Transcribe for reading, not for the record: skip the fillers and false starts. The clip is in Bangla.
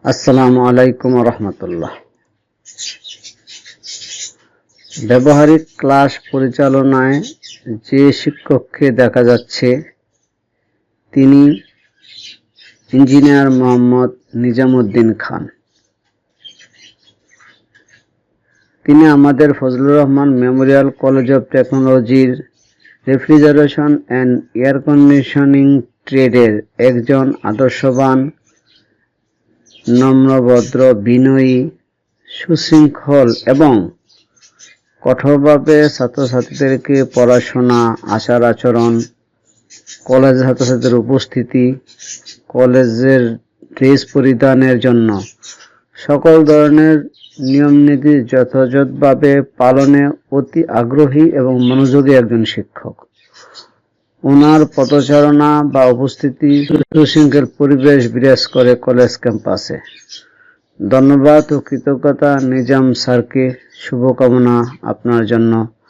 আসসালামু আলাইকুম রহমতুল্লাহ। ব্যবহারিক ক্লাস পরিচালনায় যে শিক্ষককে দেখা যাচ্ছে তিনি ইঞ্জিনিয়ার মোহাম্মদ নিজামুদ্দিন খান। তিনি আমাদের Fazlur Rahman Memorial college of টেকনোলজির রেফ্রিজারেশন অ্যান্ড এয়ার কন্ডিশনিং ট্রেডের একজন আদর্শবান, নম্রভদ্র, বিনয়ী, সুশৃঙ্খল এবং কঠোরভাবে ছাত্রছাত্রীদেরকে পড়াশোনা, আচার আচরণ, কলেজ ছাত্রছাত্রীদের উপস্থিতি, কলেজের ড্রেস পরিধানের জন্য সকল ধরনের নিয়মনীতি যথাযথভাবে পালনে অতি আগ্রহী এবং মনোযোগী একজন শিক্ষক। ওনার পদচারণা বা উপস্থিতি সুশৃঙ্খল পরিবেশ বিরাজ করে কলেজ ক্যাম্পাসে। ধন্যবাদ ও কৃতজ্ঞতা নিজাম স্যারকে, শুভকামনা আপনার জন্য।